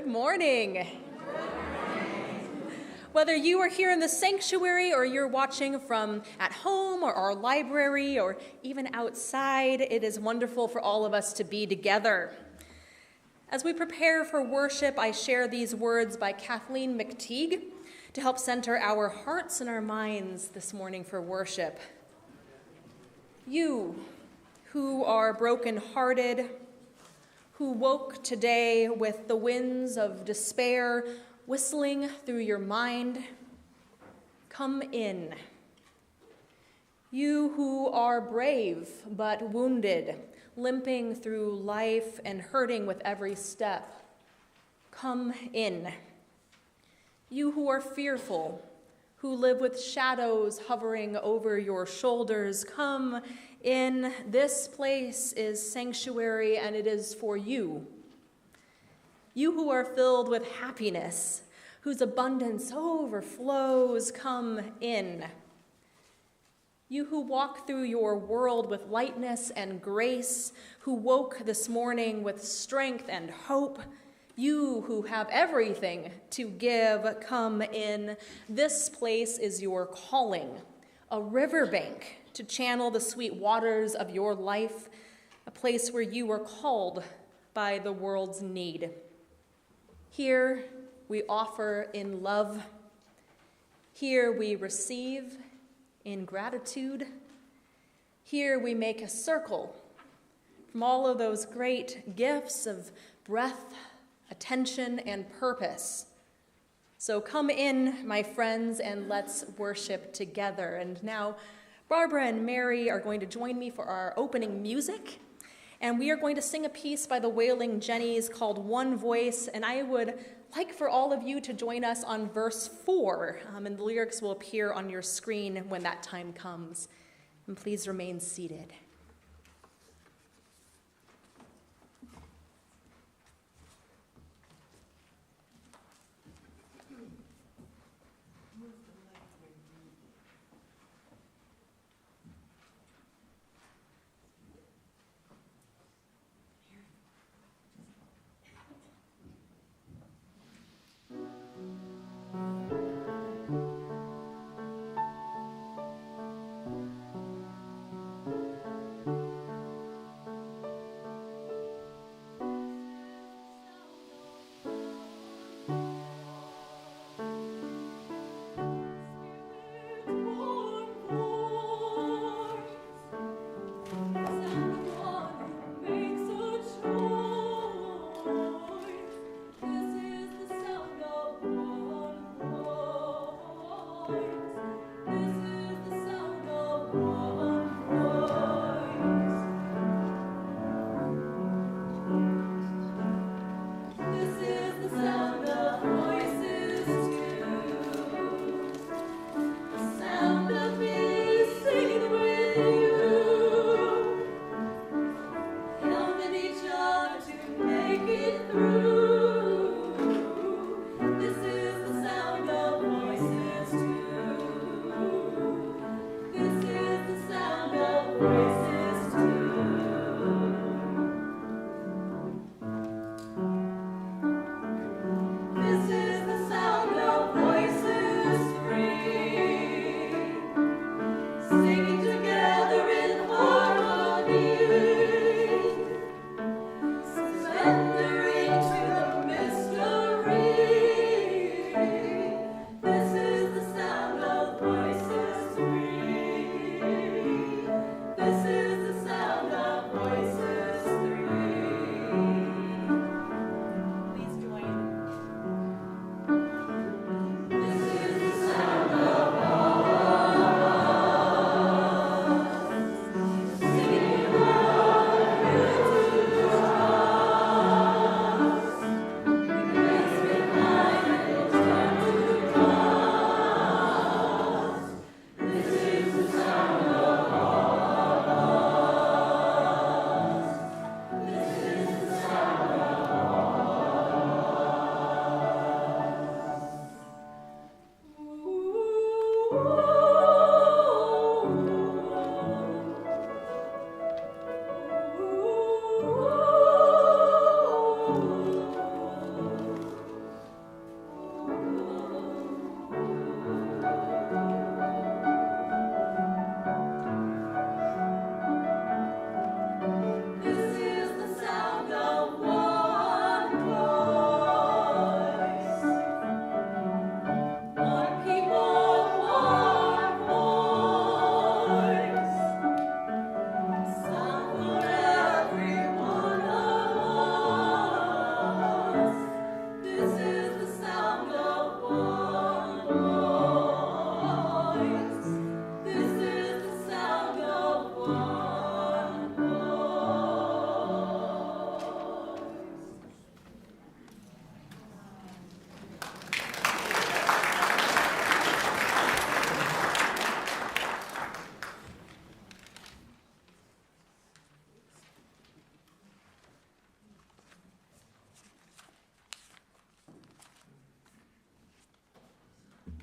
morning. Whether you are here in the sanctuary or you're watching from at home or our library or even outside, it is wonderful for all of us to be together. As we prepare for worship, I share these words by Kathleen McTeague to help center our hearts and our minds this morning for worship. You who are brokenhearted, who woke today with the winds of despair whistling through your mind, come in. You who are brave but wounded, limping through life and hurting with every step, come in. You who are fearful, who live with shadows hovering over your shoulders, come in. This place is sanctuary, and it is for you. You who are filled with happiness, whose abundance overflows, come in. You who walk through your world with lightness and grace, who woke this morning with strength and hope, you who have everything to give, come in. This place is your calling, a riverbank to channel the sweet waters of your life, a place where you were called by the world's need. Here we offer in love. Here we receive in gratitude. Here we make a circle from all of those great gifts of breath, attention, and purpose. So come in, my friends, and let's worship together. And now, Barbara and Mary are going to join me for our opening music, and we are going to sing a piece by the Wailing Jennies called One Voice, and I would like for all of you to join us on verse 4, and the lyrics will appear on your screen when that time comes. And please remain seated. This is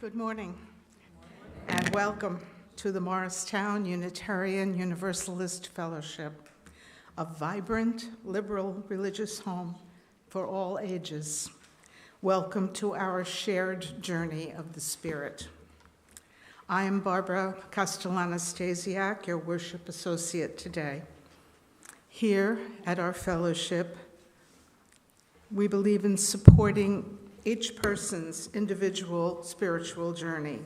Good morning, and welcome to the Morristown Unitarian Universalist Fellowship, a vibrant, liberal religious home for all ages. Welcome to our shared journey of the Spirit. I am Barbara Castellanastasiak, your worship associate today. Here at our fellowship, we believe in supporting each person's individual spiritual journey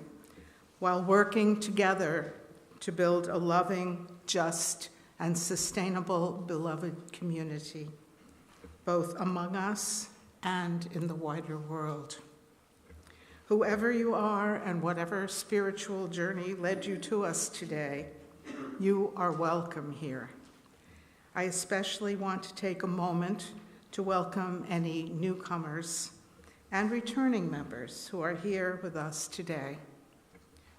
while working together to build a loving, just, and sustainable beloved community, both among us and in the wider world. Whoever you are and whatever spiritual journey led you to us today, you are welcome here. I especially want to take a moment to welcome any newcomers and returning members who are here with us today.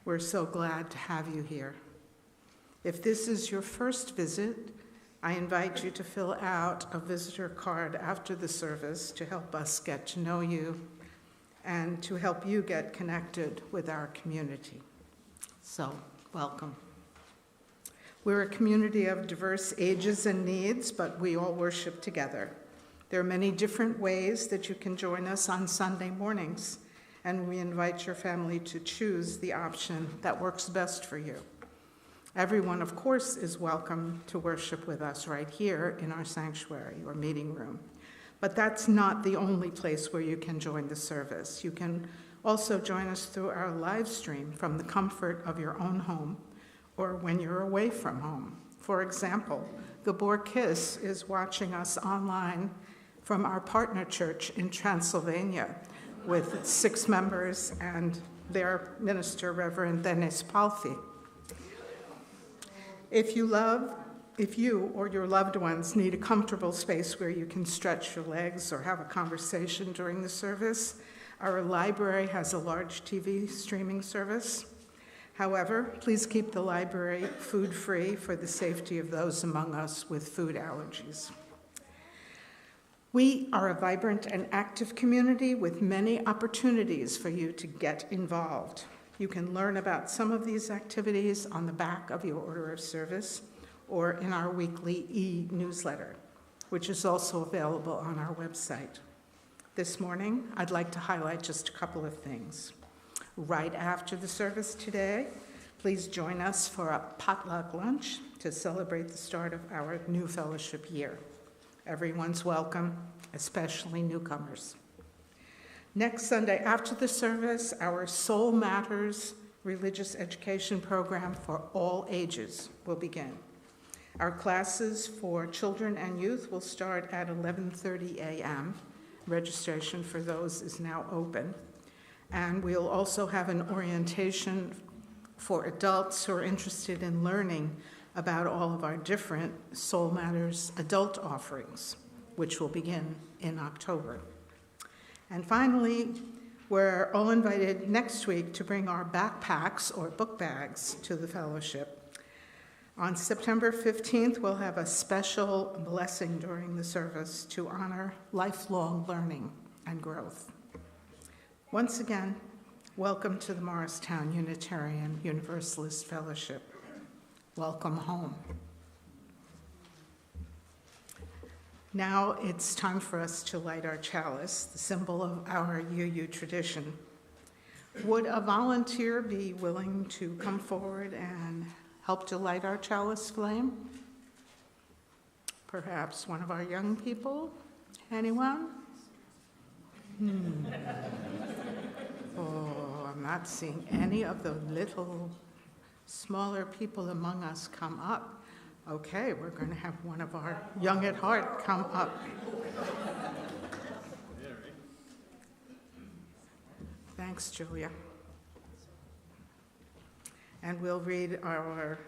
We're so glad to have you here. If this is your first visit, I invite you to fill out a visitor card after the service to help us get to know you and to help you get connected with our community. So, welcome. We're a community of diverse ages and needs, but we all worship together. There are many different ways that you can join us on Sunday mornings, and we invite your family to choose the option that works best for you. Everyone, of course, is welcome to worship with us right here in our sanctuary or meeting room. But that's not the only place where you can join the service. You can also join us through our live stream from the comfort of your own home or when you're away from home. For example, Gabor Kiss is watching us online from our partner church in Transylvania with 6 members and their minister, Reverend Denis Palfi. If you or your loved ones need a comfortable space where you can stretch your legs or have a conversation during the service, our library has a large TV streaming service. However, please keep the library food-free for the safety of those among us with food allergies. We are a vibrant and active community with many opportunities for you to get involved. You can learn about some of these activities on the back of your order of service or in our weekly e-newsletter, which is also available on our website. This morning, I'd like to highlight just a couple of things. Right after the service today, please join us for a potluck lunch to celebrate the start of our new fellowship year. Everyone's welcome, especially newcomers. Next Sunday after the service, our Soul Matters religious education program for all ages will begin. Our classes for children and youth will start at 11:30 a.m. Registration for those is now open. And we'll also have an orientation for adults who are interested in learning about all of our different Soul Matters adult offerings, which will begin in October. And finally, we're all invited next week to bring our backpacks or book bags to the fellowship. On September 15th, we'll have a special blessing during the service to honor lifelong learning and growth. Once again, welcome to the Morristown Unitarian Universalist Fellowship. Welcome home. Now it's time for us to light our chalice, the symbol of our UU tradition. Would a volunteer be willing to come forward and help to light our chalice flame? Perhaps one of our young people? Anyone? Oh, I'm not seeing any of the little smaller people among us come up. Okay, we're going to have one of our young at heart come up. Thanks, Julia. And we'll read our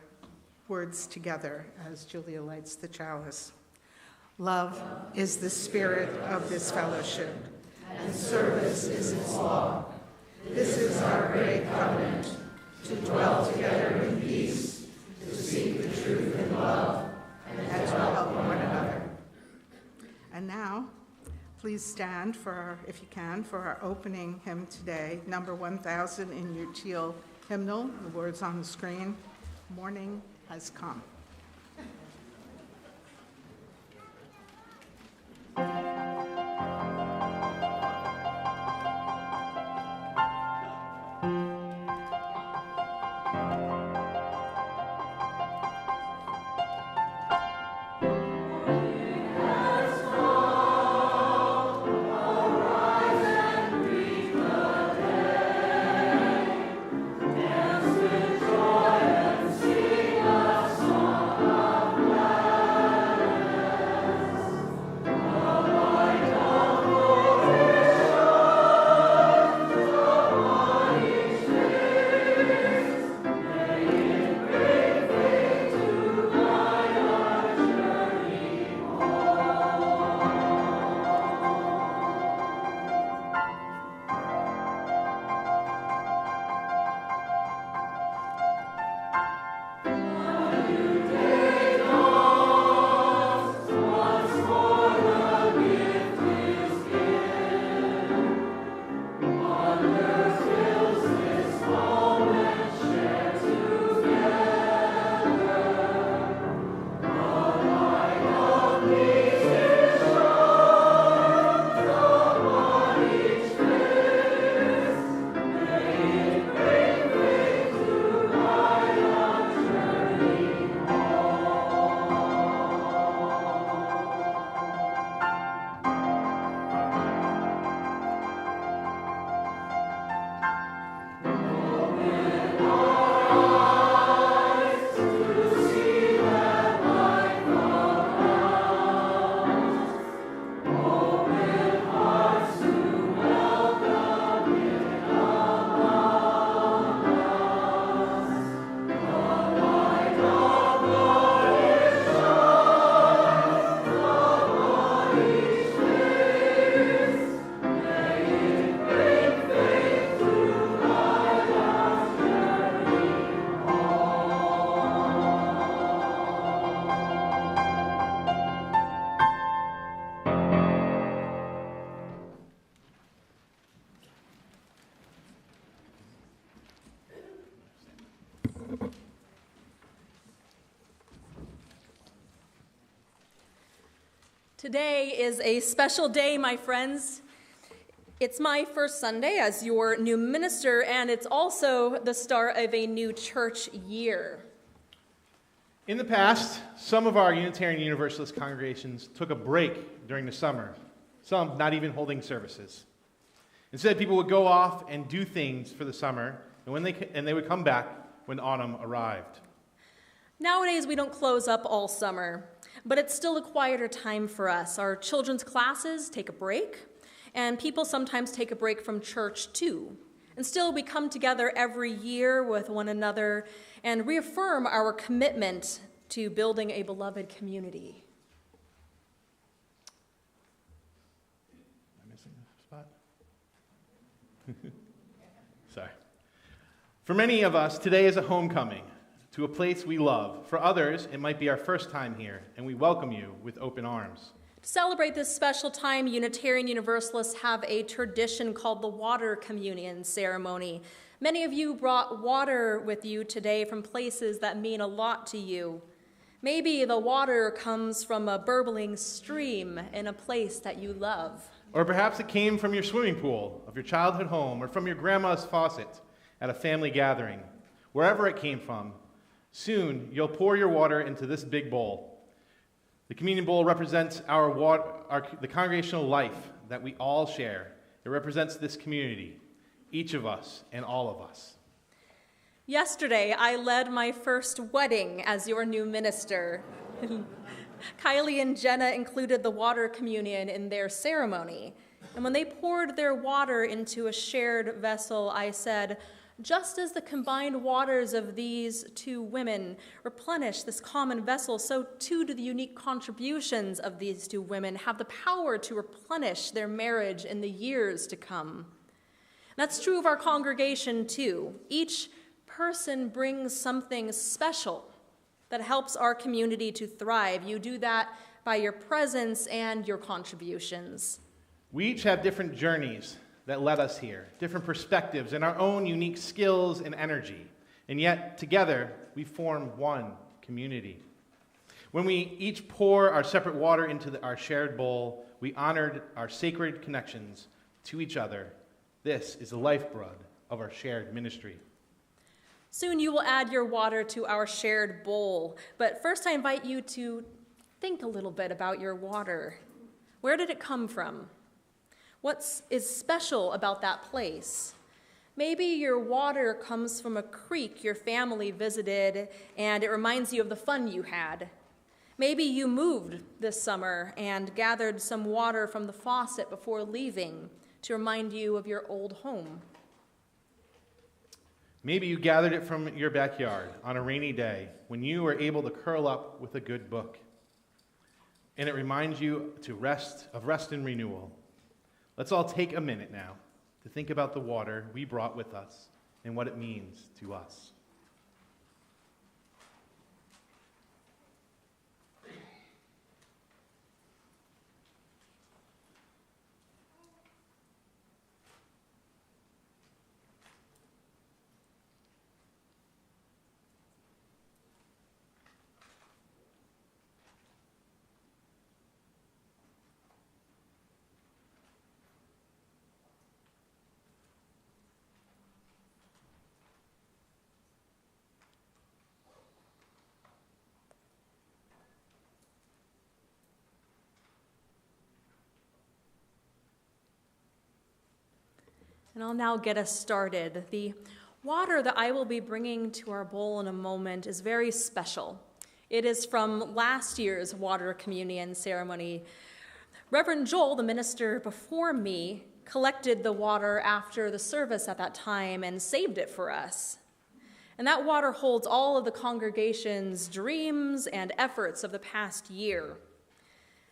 words together as Julia lights the chalice. Love is the spirit of this fellowship, and service is its law. This is our great covenant, to dwell together in peace, to seek the truth in love, and to help one another. And now, Please stand if you can, for our opening hymn today, number 1000 in your teal hymnal. The words on the screen, Morning Has Come. Today is a special day, my friends. It's my first Sunday as your new minister, and it's also the start of a new church year. In the past, some of our Unitarian Universalist congregations took a break during the summer, some not even holding services. Instead, people would go off and do things for the summer, and they would come back when autumn arrived. Nowadays, we don't close up all summer, but it's still a quieter time for us. Our children's classes take a break, and people sometimes take a break from church too. And still, we come together every year with one another and reaffirm our commitment to building a beloved community. Am I missing a spot? Sorry. For many of us, today is a homecoming to a place we love. For others, it might be our first time here, and we welcome you with open arms. To celebrate this special time, Unitarian Universalists have a tradition called the water communion ceremony. Many of you brought water with you today from places that mean a lot to you. Maybe the water comes from a burbling stream in a place that you love. Or perhaps it came from your swimming pool of your childhood home, or from your grandma's faucet at a family gathering. Wherever it came from, soon you'll pour your water into this big bowl. The communion bowl represents the congregational life that we all share. It represents this community, each of us and all of us. Yesterday, I led my first wedding as your new minister. Kylie and Jenna included the water communion in their ceremony. And when they poured their water into a shared vessel, I said, "Just as the combined waters of these two women replenish this common vessel, so too do the unique contributions of these two women have the power to replenish their marriage in the years to come." That's true of our congregation, too. Each person brings something special that helps our community to thrive. You do that by your presence and your contributions. We each have different journeys that led us here, different perspectives and our own unique skills and energy. And yet, together, we form one community. When we each pour our separate water into our shared bowl, we honored our sacred connections to each other. This is the lifeblood of our shared ministry. Soon you will add your water to our shared bowl, but first I invite you to think a little bit about your water. Where did it come from? What is special about that place? Maybe your water comes from a creek your family visited and it reminds you of the fun you had. Maybe you moved this summer and gathered some water from the faucet before leaving to remind you of your old home. Maybe you gathered it from your backyard on a rainy day when you were able to curl up with a good book. And it reminds you of rest and renewal. Let's all take a minute now to think about the water we brought with us and what it means to us. And I'll now get us started. The water that I will be bringing to our bowl in a moment is very special. It is from last year's water communion ceremony. Reverend Joel, the minister before me, collected the water after the service at that time and saved it for us. And that water holds all of the congregation's dreams and efforts of the past year.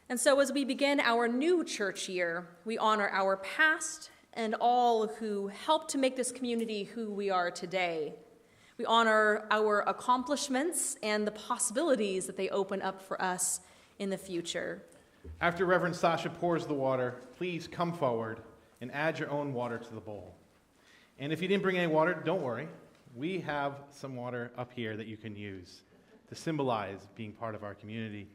And so as we begin our new church year, we honor our past and all who helped to make this community who we are today. We honor our accomplishments and the possibilities that they open up for us in the future. After Reverend Sasha pours the water, please come forward and add your own water to the bowl. And if you didn't bring any water, don't worry. We have some water up here that you can use to symbolize being part of our community.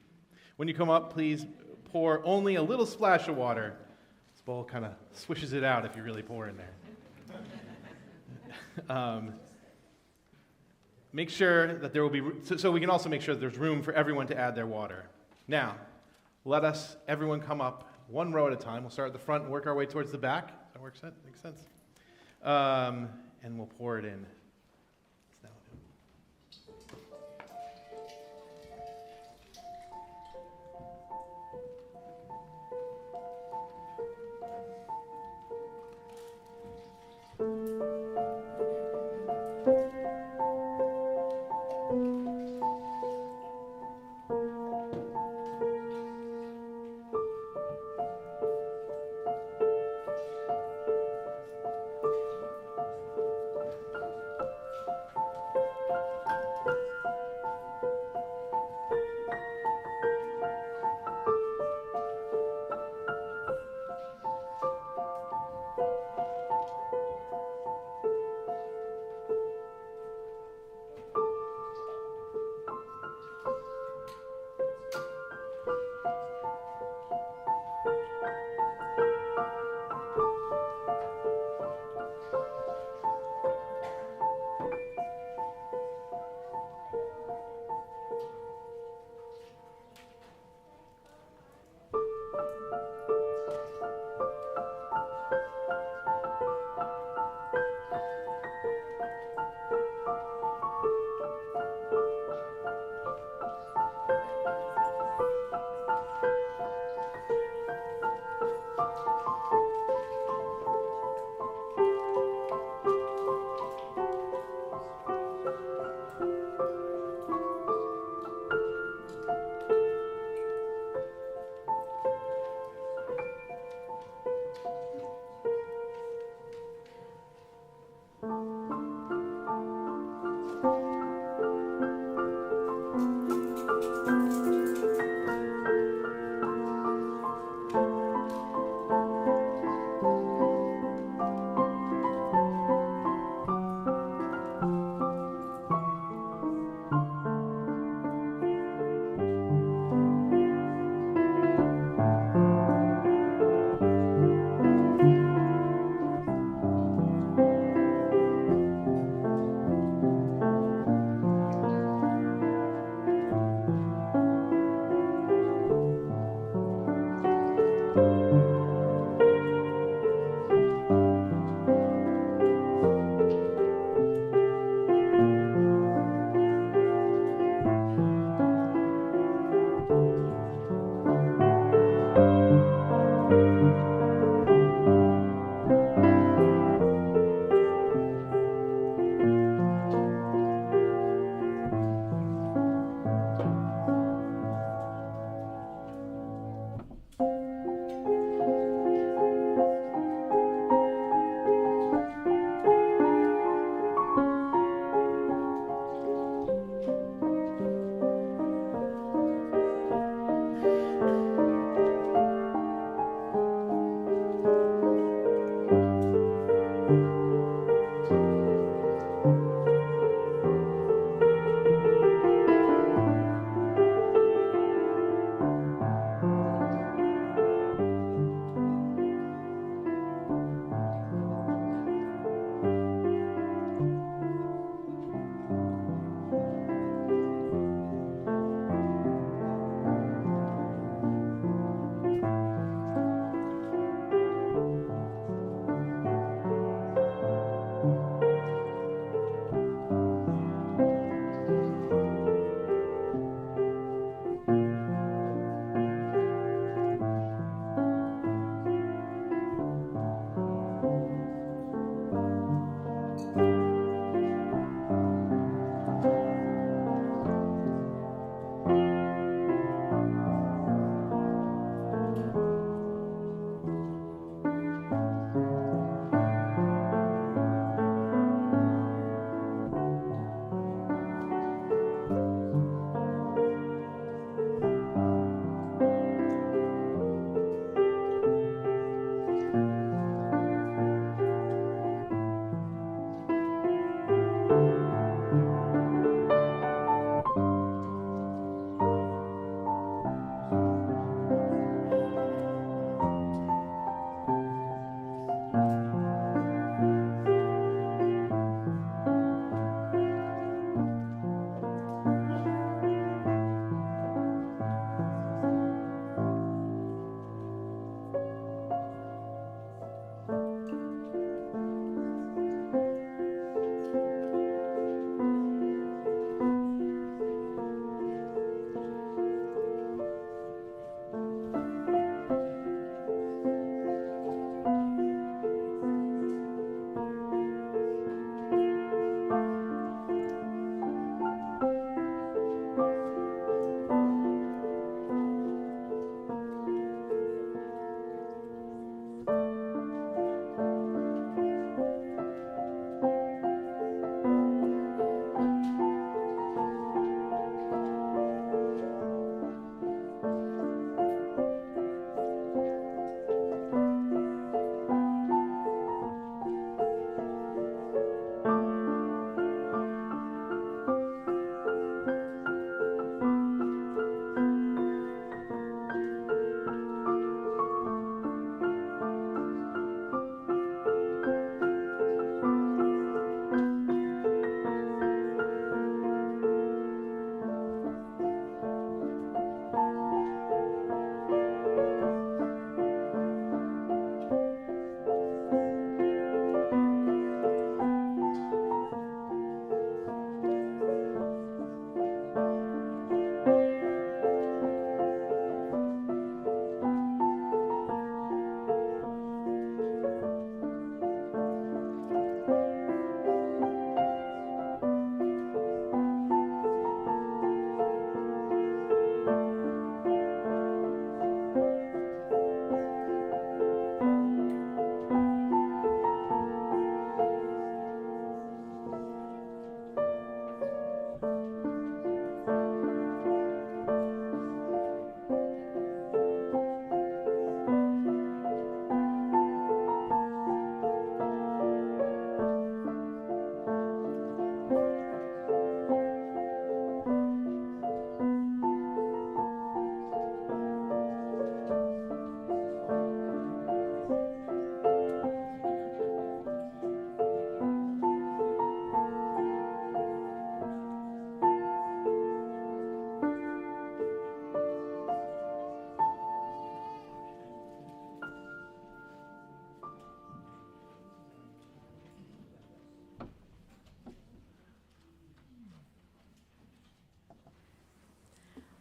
When you come up, please pour only a little splash of water. This bowl kind of swishes it out if you really pour in there. Make sure that there will be, so we can also make sure that there's room for everyone to add their water. Now, let us, everyone come up one row at a time. We'll start at the front and work our way towards the back. That works, makes sense. And we'll pour it in.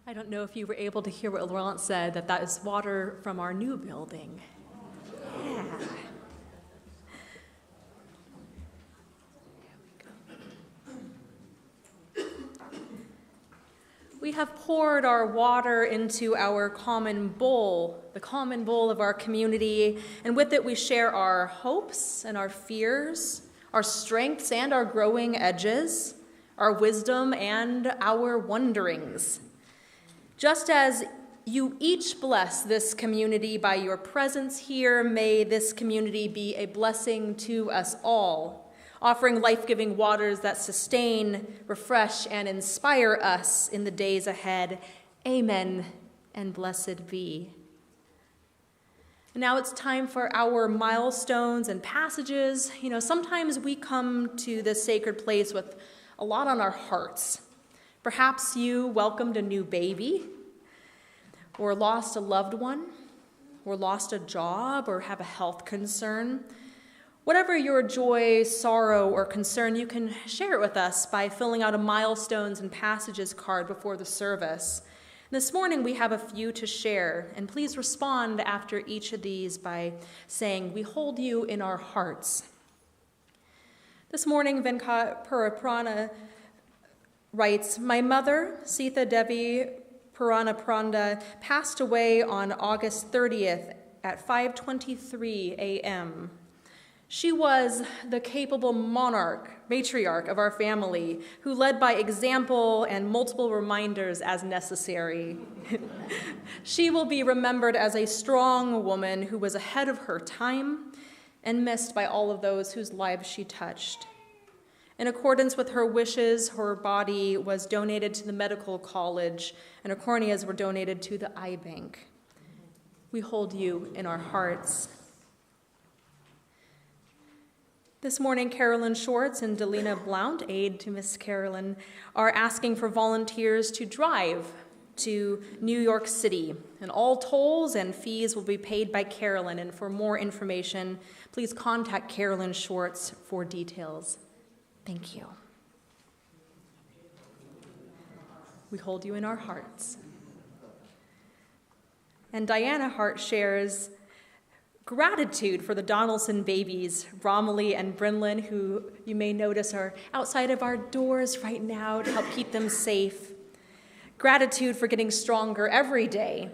I don't know if you were able to hear what Laurent said, that is water from our new building. Yeah. We have poured our water into our common bowl, the common bowl of our community, and with it we share our hopes and our fears, our strengths and our growing edges, our wisdom and our wonderings. Just as you each bless this community by your presence here, may this community be a blessing to us all, offering life-giving waters that sustain, refresh, and inspire us in the days ahead. Amen, and blessed be. Now it's time for our milestones and passages. You know, sometimes we come to this sacred place with a lot on our hearts. Perhaps you welcomed a new baby, or lost a loved one, or lost a job, or have a health concern. Whatever your joy, sorrow, or concern, you can share it with us by filling out a milestones and passages card before the service. This morning we have a few to share, and please respond after each of these by saying, "We hold you in our hearts." This morning, Venkat Puraprana writes, "My mother, Sita Devi Puranapranda, passed away on August 30th at 5:23 a.m. She was the capable matriarch of our family, who led by example and multiple reminders as necessary. She will be remembered as a strong woman who was ahead of her time and missed by all of those whose lives she touched. In accordance with her wishes, her body was donated to the medical college, and her corneas were donated to the eye bank. We hold you in our hearts. This morning, Carolyn Schwartz and Delina Blount, aide to Miss Carolyn, are asking for volunteers to drive to New York City, and all tolls and fees will be paid by Carolyn, and for more information, please contact Carolyn Schwartz for details. Thank you. We hold you in our hearts. And Diana Hart shares gratitude for the Donaldson babies, Romilly and Brinlin, who you may notice are outside of our doors right now to help keep them safe. Gratitude for getting stronger every day.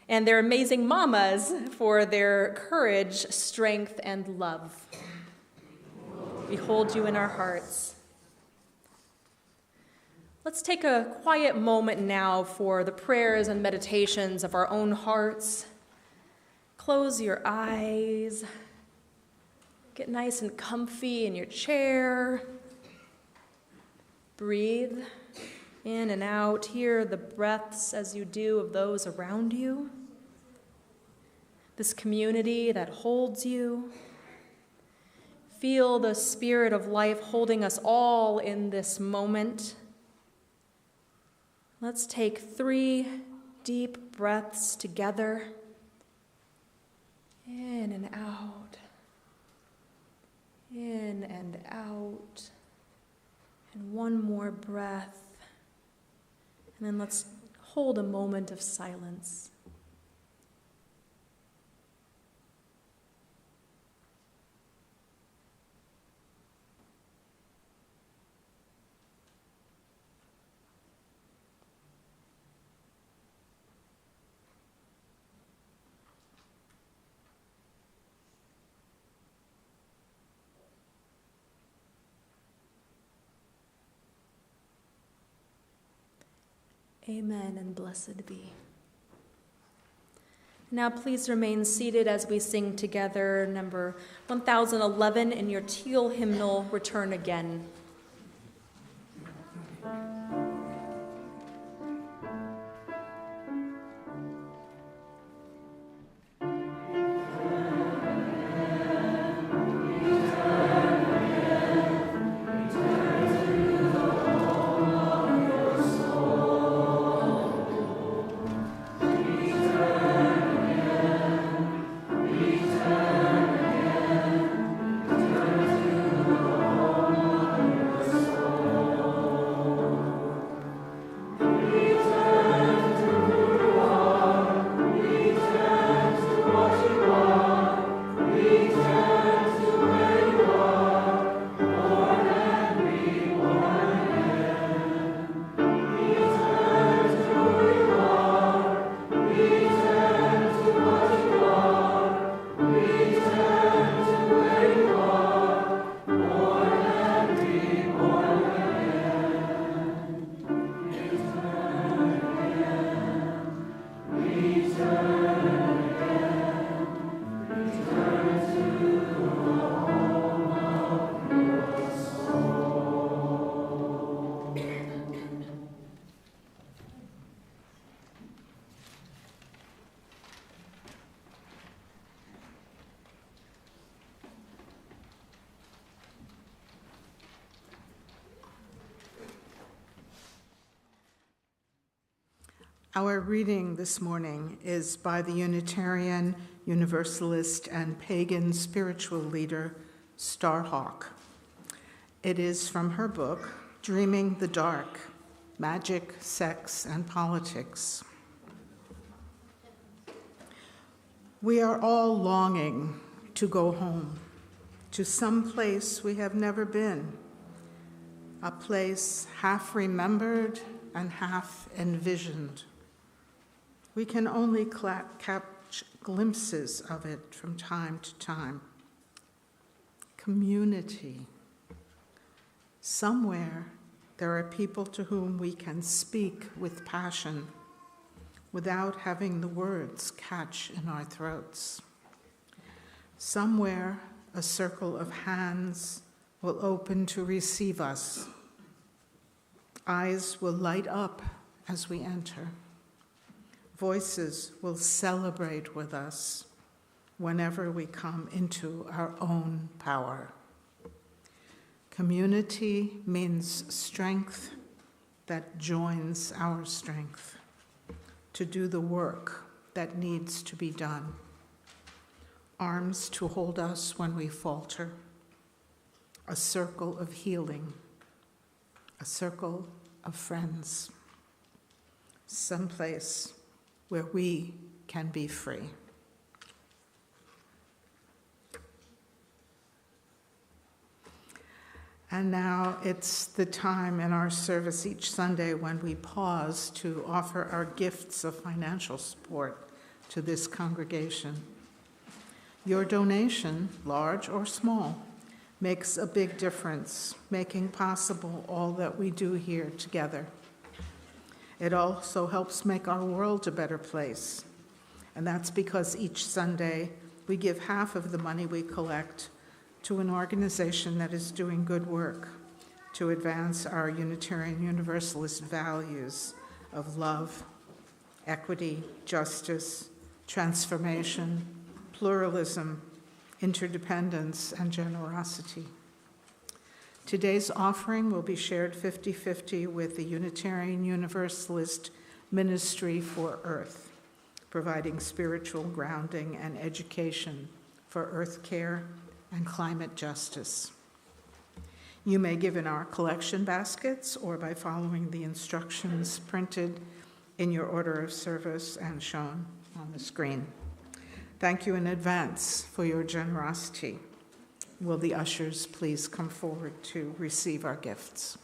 And their amazing mamas for their courage, strength, and love. We hold you in our hearts. Let's take a quiet moment now for the prayers and meditations of our own hearts. Close your eyes. Get nice and comfy in your chair. Breathe in and out. Hear the breaths as you do of those around you. This community that holds you. Feel the spirit of life holding us all in this moment. Let's take 3 deep breaths together. In and out. In and out. And one more breath. And then let's hold a moment of silence. Amen and blessed be. Now please remain seated as we sing together number 1011 in your teal hymnal, Return Again. Our reading this morning is by the Unitarian, Universalist, and pagan spiritual leader, Starhawk. It is from her book, Dreaming the Dark, Magic, Sex, and Politics. We are all longing to go home, to some place we have never been, a place half remembered and half envisioned. We can only catch glimpses of it from time to time. Community. Somewhere there are people to whom we can speak with passion without having the words catch in our throats. Somewhere a circle of hands will open to receive us. Eyes will light up as we enter. Voices will celebrate with us whenever we come into our own power. Community means strength that joins our strength to do the work that needs to be done. Arms to hold us when we falter. A circle of healing. A circle of friends. Someplace where we can be free. And now it's the time in our service each Sunday when we pause to offer our gifts of financial support to this congregation. Your donation, large or small, makes a big difference, making possible all that we do here together. It also helps make our world a better place. And that's because each Sunday we give half of the money we collect to an organization that is doing good work to advance our Unitarian Universalist values of love, equity, justice, transformation, pluralism, interdependence, and generosity. Today's offering will be shared 50-50 with the Unitarian Universalist Ministry for Earth, providing spiritual grounding and education for earth care and climate justice. You may give in our collection baskets or by following the instructions printed in your order of service and shown on the screen. Thank you in advance for your generosity. Will the ushers please come forward to receive our gifts?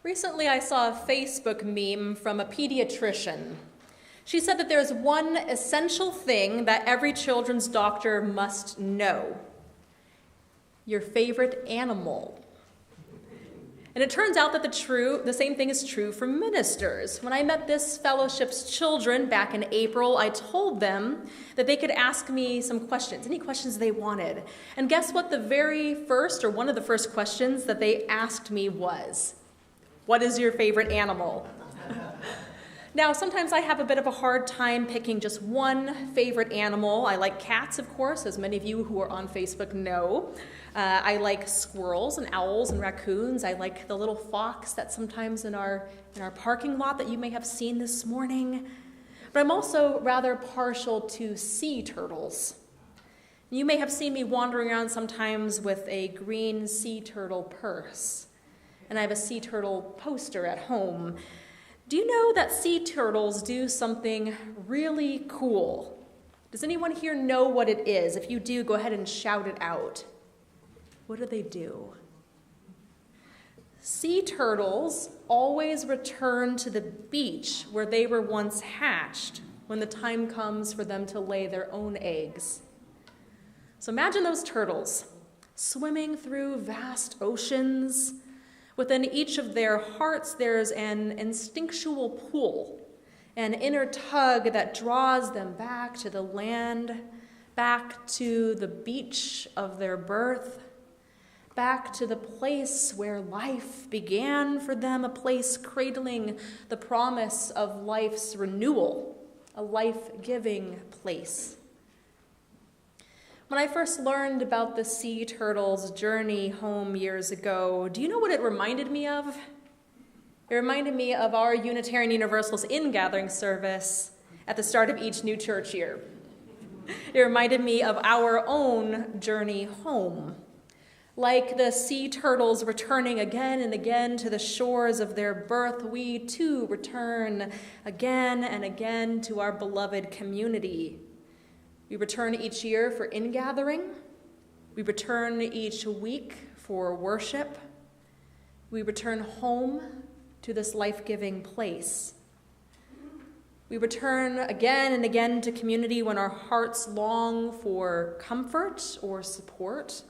Recently, I saw a Facebook meme from a pediatrician. She said that there's one essential thing that every children's doctor must know: your favorite animal. And it turns out that the same thing is true for ministers. When I met this fellowship's children back in April, I told them that they could ask me some questions, any questions they wanted. And guess what the very first, or one of the first questions that they asked me was? What is your favorite animal? Now, sometimes I have a bit of a hard time picking just one favorite animal. I like cats, of course, as many of you who are on Facebook know. I like squirrels and owls and raccoons. I like the little fox that's sometimes in our parking lot that you may have seen this morning. But I'm also rather partial to sea turtles. You may have seen me wandering around sometimes with a green sea turtle purse. And I have a sea turtle poster at home. Do you know that sea turtles do something really cool? Does anyone here know what it is? If you do, go ahead and shout it out. What do they do? Sea turtles always return to the beach where they were once hatched when the time comes for them to lay their own eggs. So imagine those turtles swimming through vast oceans. Within each of their hearts, there's an instinctual pull, an inner tug that draws them back to the land, back to the beach of their birth, back to the place where life began for them, a place cradling the promise of life's renewal, a life-giving place. When I first learned about the sea turtle's journey home years ago, do you know what it reminded me of? It reminded me of our Unitarian Universalist Ingathering service at the start of each new church year. It reminded me of our own journey home. Like the sea turtles returning again and again to the shores of their birth, we too return again and again to our beloved community. We return each year for ingathering. We return each week for worship. We return home to this life-giving place. We return again and again to community when our hearts long for comfort or support.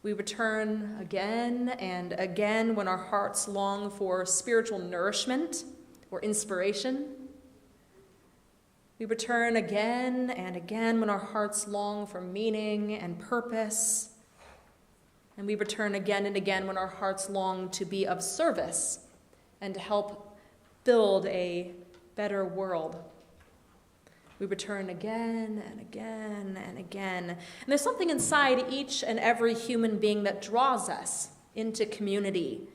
We return again and again when our hearts long for spiritual nourishment or inspiration. We return again and again when our hearts long for meaning and purpose. And we return again and again when our hearts long to be of service and to help build a better world. We return again and again and again. And there's something inside each and every human being that draws us into community.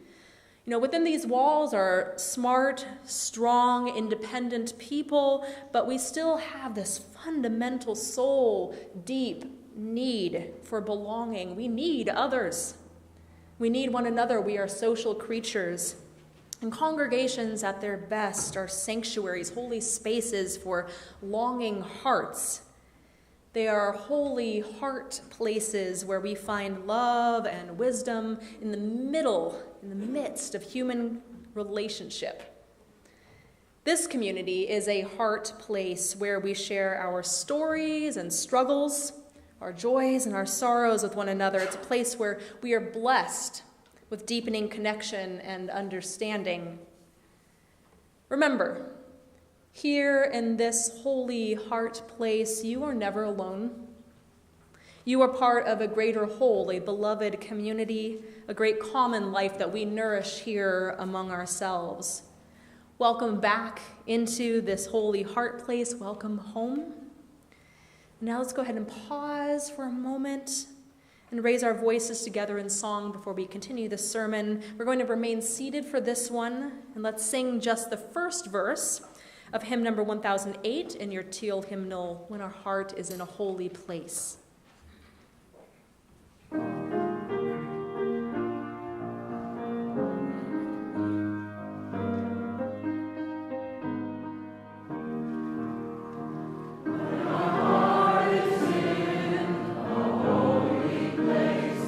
You know, within these walls are smart, strong, independent people, but we still have this fundamental soul, deep need for belonging. We need others. We need one another. We are social creatures. And congregations at their best are sanctuaries, holy spaces for longing hearts. They are holy heart places where we find love and wisdom in the midst of human relationship. This community is a heart place where we share our stories and struggles, our joys and our sorrows with one another. It's a place where we are blessed with deepening connection and understanding. Remember, here in this holy heart place, you are never alone. You are part of a greater whole, a beloved community, a great common life that we nourish here among ourselves. Welcome back into this holy heart place. Welcome home. Now let's go ahead and pause for a moment and raise our voices together in song before we continue the sermon. We're going to remain seated for this one, and let's sing just the first verse of hymn number 1008 in your teal hymnal, When Our Heart is in a Holy Place. When our heart is in a holy place.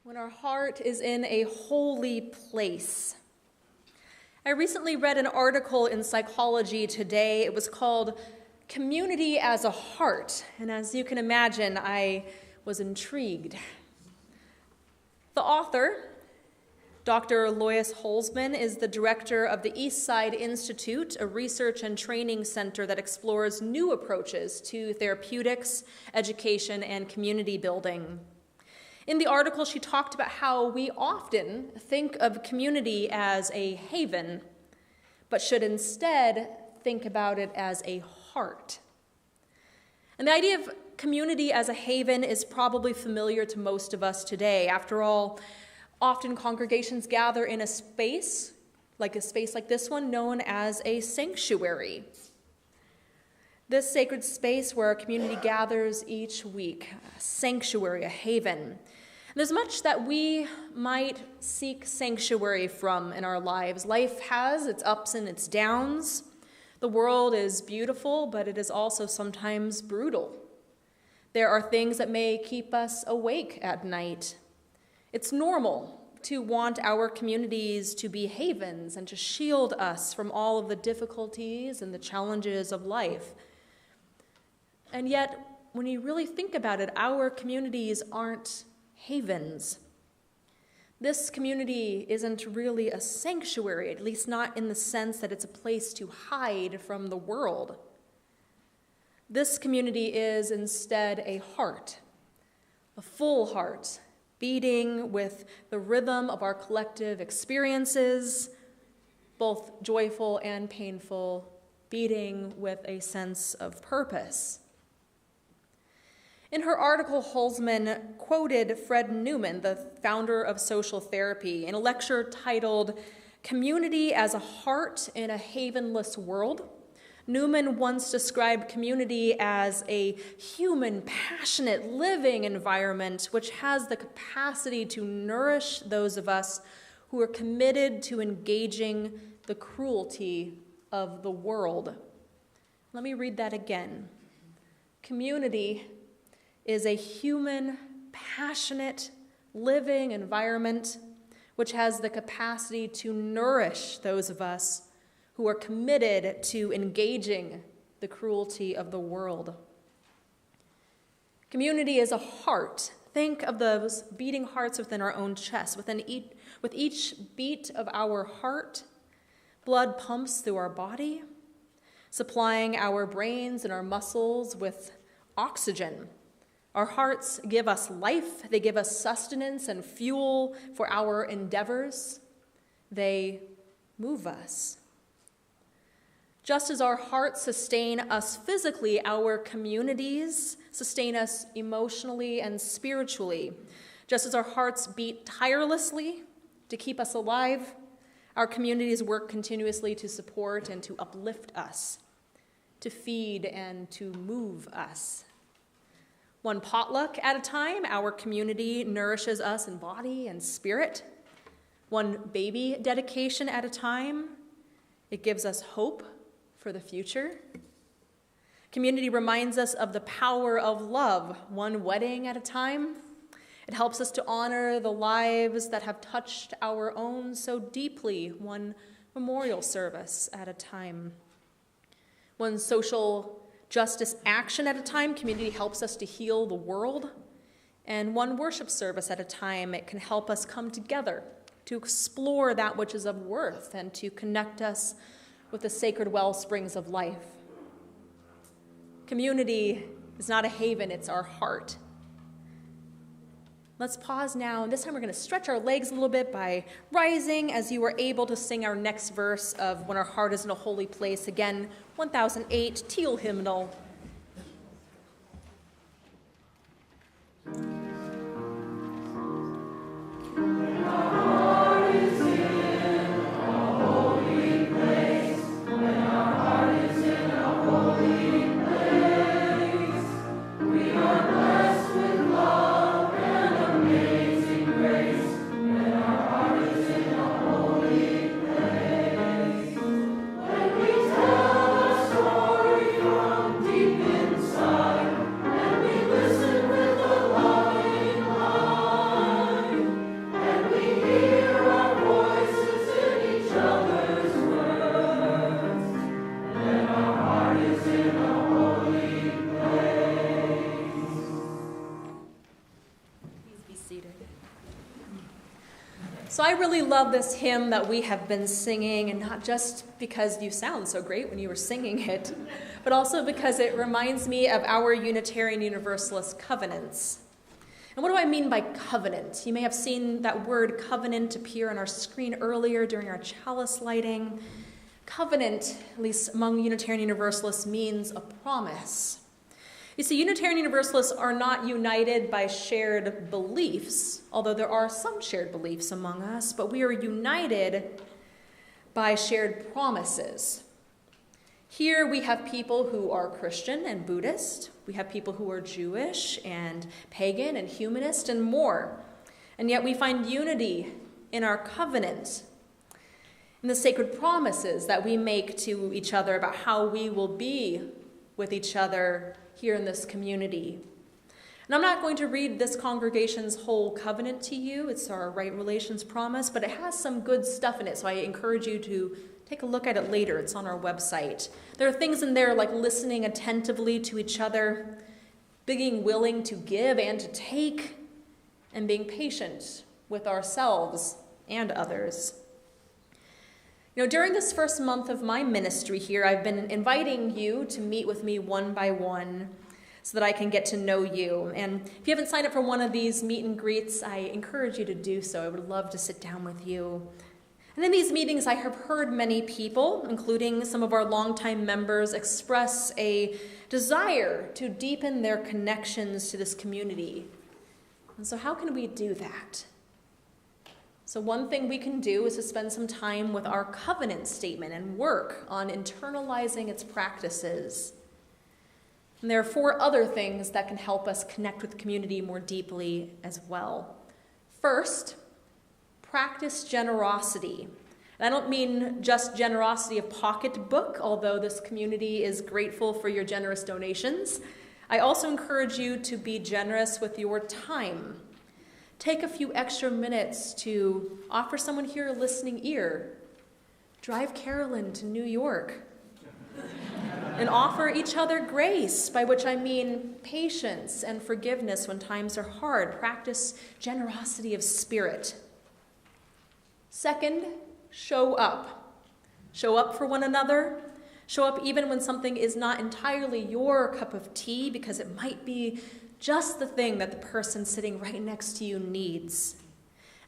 when our heart is in a holy place. I recently read an article in Psychology Today. It was called Community as a Heart, and as you can imagine, I was intrigued. The author, Dr. Lois Holzman, is the director of the Eastside Institute, a research and training center that explores new approaches to therapeutics, education, and community building. In the article, she talked about how we often think of community as a haven, but should instead think about it as a heart. And the idea of community as a haven is probably familiar to most of us today. After all, often congregations gather in a space like this one, known as a sanctuary. This sacred space where our community gathers each week, a sanctuary, a haven. And there's much that we might seek sanctuary from in our lives. Life has its ups and its downs. The world is beautiful, but it is also sometimes brutal. There are things that may keep us awake at night. It's normal to want our communities to be havens and to shield us from all of the difficulties and the challenges of life. And yet, when you really think about it, our communities aren't havens. This community isn't really a sanctuary, at least not in the sense that it's a place to hide from the world. This community is instead a heart, a full heart, beating with the rhythm of our collective experiences, both joyful and painful, beating with a sense of purpose. In her article, Holzman quoted Fred Newman, the founder of social therapy, in a lecture titled Community as a Heart in a Havenless World. Newman once described community as a human, passionate, living environment which has the capacity to nourish those of us who are committed to engaging the cruelty of the world. Let me read that again. Community is a human, passionate, living environment which has the capacity to nourish those of us who are committed to engaging the cruelty of the world. Community is a heart. Think of those beating hearts within our own chest. With each beat of our heart, blood pumps through our body, supplying our brains and our muscles with oxygen. Our hearts give us life. They give us sustenance and fuel for our endeavors. They move us. Just as our hearts sustain us physically, our communities sustain us emotionally and spiritually. Just as our hearts beat tirelessly to keep us alive, our communities work continuously to support and to uplift us, to feed and to move us. One potluck at a time, our community nourishes us in body and spirit. One baby dedication at a time, it gives us hope for the future. Community reminds us of the power of love, one wedding at a time. It helps us to honor the lives that have touched our own so deeply, one memorial service at a time. One social justice action at a time, community helps us to heal the world. And one worship service at a time, it can help us come together to explore that which is of worth and to connect us with the sacred well springs of life. Community is not a haven, it's our heart. Let's pause now, and this time we're going to stretch our legs a little bit by rising as you are able to sing our next verse of When Our Heart is in a Holy Place. Again, 1008, Teal Hymnal. Deep So I really love this hymn that we have been singing, and not just because you sound so great when you were singing it, but also because it reminds me of our Unitarian Universalist covenants. And what do I mean by covenant? You may have seen that word covenant appear on our screen earlier during our chalice lighting. Covenant, at least among Unitarian Universalists, means a promise. You see, Unitarian Universalists are not united by shared beliefs, although there are some shared beliefs among us, but we are united by shared promises. Here we have people who are Christian and Buddhist. We have people who are Jewish and pagan and humanist and more. And yet we find unity in our covenant, in the sacred promises that we make to each other about how we will be with each other here in this community. And I'm not going to read this congregation's whole covenant to you. It's our right relations promise, but it has some good stuff in it, so I encourage you to take a look at it later. It's on our website. There are things in there like listening attentively to each other, being willing to give and to take, and being patient with ourselves and others. You know, during this first month of my ministry here, I've been inviting you to meet with me one by one so that I can get to know you. And if you haven't signed up for one of these meet and greets, I encourage you to do so. I would love to sit down with you. And in these meetings, I have heard many people, including some of our longtime members, express a desire to deepen their connections to this community. And so how can we do that? So one thing we can do is to spend some time with our covenant statement and work on internalizing its practices. And there are 4 other things that can help us connect with the community more deeply as well. First, practice generosity. And I don't mean just generosity of pocketbook, although this community is grateful for your generous donations. I also encourage you to be generous with your time. Take a few extra minutes to offer someone here a listening ear. Drive Carolyn to New York. And offer each other grace, by which I mean patience and forgiveness when times are hard. Practice generosity of spirit. Second, show up. Show up for one another. Show up even when something is not entirely your cup of tea, because it might be just the thing that the person sitting right next to you needs.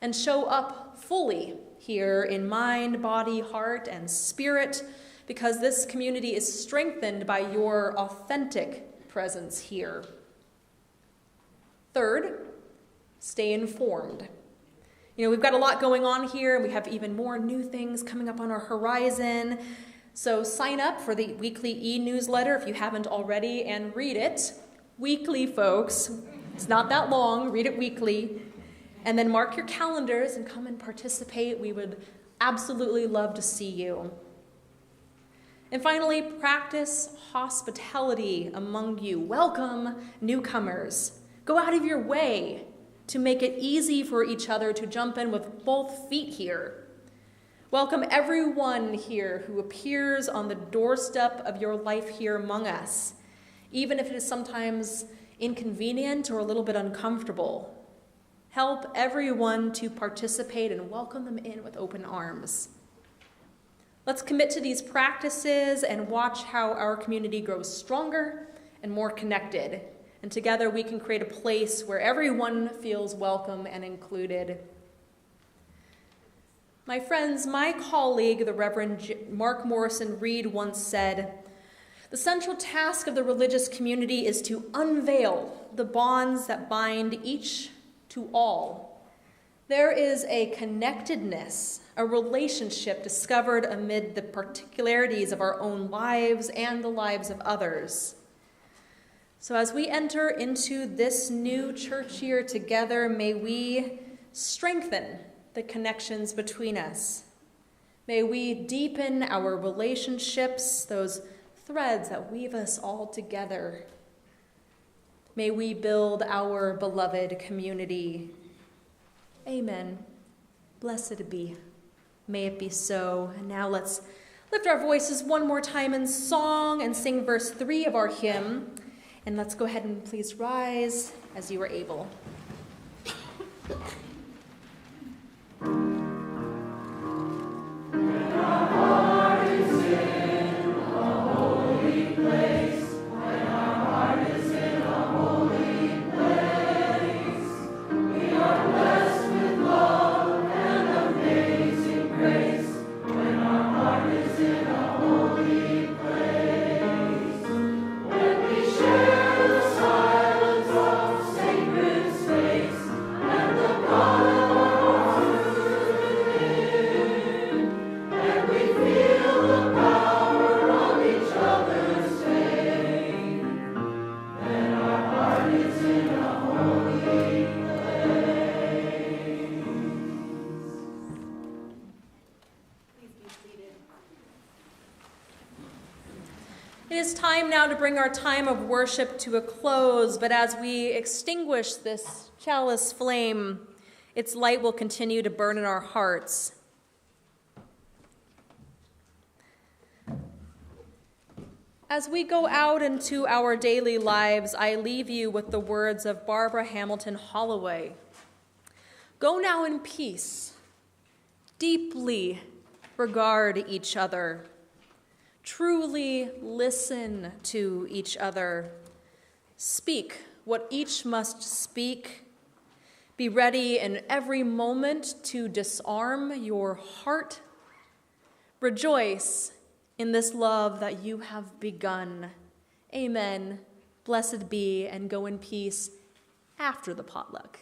And show up fully here in mind, body, heart, and spirit, because this community is strengthened by your authentic presence here. Third, stay informed. You know, we've got a lot going on here, and we have even more new things coming up on our horizon. So sign up for the weekly e-newsletter if you haven't already, and read it. Weekly, folks. It's not that long. Read it weekly. And then mark your calendars and come and participate. We would absolutely love to see you. And finally, practice hospitality among you. Welcome newcomers. Go out of your way to make it easy for each other to jump in with both feet here. Welcome everyone here who appears on the doorstep of your life here among us, even if it is sometimes inconvenient or a little bit uncomfortable. Help everyone to participate and welcome them in with open arms. Let's commit to these practices and watch how our community grows stronger and more connected. And together we can create a place where everyone feels welcome and included. My friends, my colleague, the Reverend Mark Morrison Reed, once said, "The central task of the religious community is to unveil the bonds that bind each to all. There is a connectedness, a relationship discovered amid the particularities of our own lives and the lives of others." So as we enter into this new church year together, may we strengthen the connections between us. May we deepen our relationships, those threads that weave us all together. May we build our beloved community. Amen. Blessed be. May it be so. And now let's lift our voices one more time in song and sing verse 3 of our hymn. And let's go ahead and please rise as you are able. It is time now to bring our time of worship to a close, but as we extinguish this chalice flame, its light will continue to burn in our hearts. As we go out into our daily lives, I leave you with the words of Barbara Hamilton Holloway. Go now in peace. Deeply regard each other. Truly listen to each other. Speak what each must speak. Be ready in every moment to disarm your heart. Rejoice in this love that you have begun. Amen. Blessed be, and go in peace after the potluck.